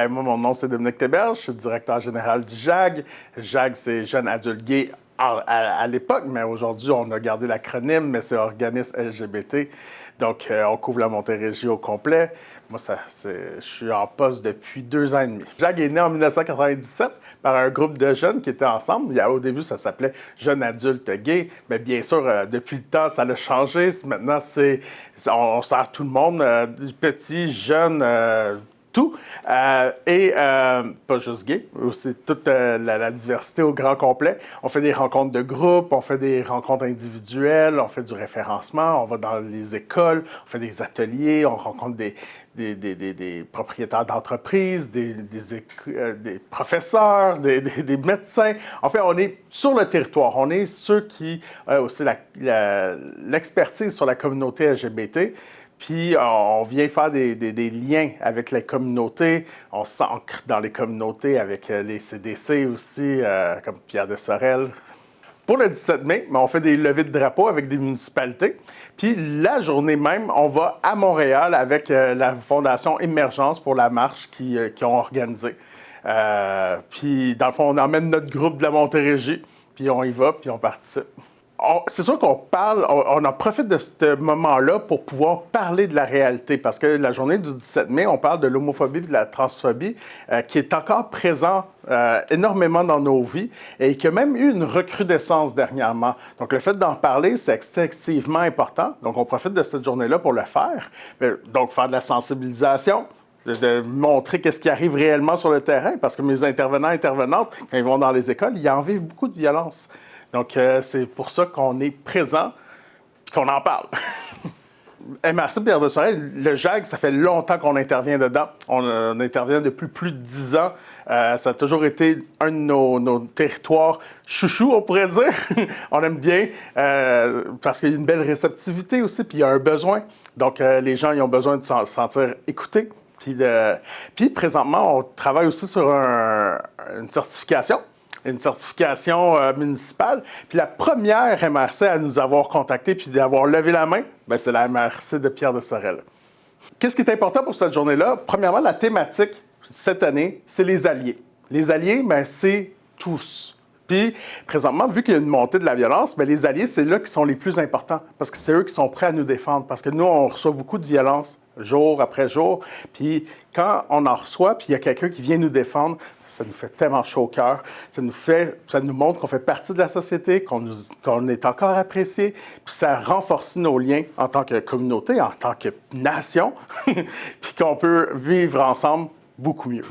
Moi, mon nom, c'est Dominique Théberge, je suis directeur général du JAG. JAG, c'est Jeunes Adultes Gays à l'époque, mais aujourd'hui, on a gardé l'acronyme, mais c'est Organisme LGBT. Donc, on couvre la Montérégie au complet. Moi, je suis en poste depuis 2 ans et demi. JAG est né en 1997 par un groupe de jeunes qui étaient ensemble. Au début, ça s'appelait Jeunes Adultes Gays, mais bien sûr, depuis le temps, ça a changé. Maintenant, on sert tout le monde, petits, jeunes, tout. Pas juste gay, aussi toute la diversité au grand complet. On fait des rencontres de groupe, on fait des rencontres individuelles, on fait du référencement, on va dans les écoles, on fait des ateliers, on rencontre des propriétaires d'entreprises, des professeurs, des médecins. En fait, on est sur le territoire. On est ceux qui ont aussi l'expertise sur la communauté LGBT. Puis, on vient faire des liens avec les communautés. On s'ancre dans les communautés avec les CDC aussi, comme Pierre de Sorel. Pour le 17 mai, on fait des levées de drapeaux avec des municipalités. Puis, la journée même, on va à Montréal avec la Fondation Émergence pour la marche qu'ils ont organisée. Puis, dans le fond, on emmène notre groupe de la Montérégie, puis on y va, puis on participe. C'est sûr qu'on on en profite de ce moment-là pour pouvoir parler de la réalité, parce que la journée du 17 mai, on parle de l'homophobie et de la transphobie qui est encore présent énormément dans nos vies et qui a même eu une recrudescence dernièrement. Donc, le fait d'en parler, c'est excessivement important. Donc, on profite de cette journée-là pour le faire. Donc, faire de la sensibilisation, de montrer qu'est-ce qui arrive réellement sur le terrain, parce que mes intervenantes, quand ils vont dans les écoles, ils en vivent beaucoup de violence. Donc, c'est pour ça qu'on est présent et qu'on en parle. MRC Pierre de Sorel, le JAG, ça fait longtemps qu'on intervient dedans. On intervient depuis plus de 10 ans. Ça a toujours été un de nos territoires chouchous, on pourrait dire. On aime bien parce qu'il y a une belle réceptivité aussi, puis il y a un besoin. Donc, les gens ils ont besoin de se sentir écoutés. Puis présentement, on travaille aussi sur une certification. Une certification municipale. Puis la première MRC à nous avoir contactés puis d'avoir levé la main, c'est la MRC de Pierre de Sorel. Qu'est-ce qui est important pour cette journée-là? Premièrement, la thématique cette année, c'est les alliés. Les alliés, c'est tous. Puis, présentement, vu qu'il y a une montée de la violence, les alliés, c'est là qui sont les plus importants parce que c'est eux qui sont prêts à nous défendre. Parce que nous, on reçoit beaucoup de violence jour après jour. Puis, quand on en reçoit, puis il y a quelqu'un qui vient nous défendre, ça nous fait tellement chaud au cœur. Ça nous montre qu'on fait partie de la société, qu'on est encore apprécié. Puis, ça renforce nos liens en tant que communauté, en tant que nation, puis qu'on peut vivre ensemble beaucoup mieux.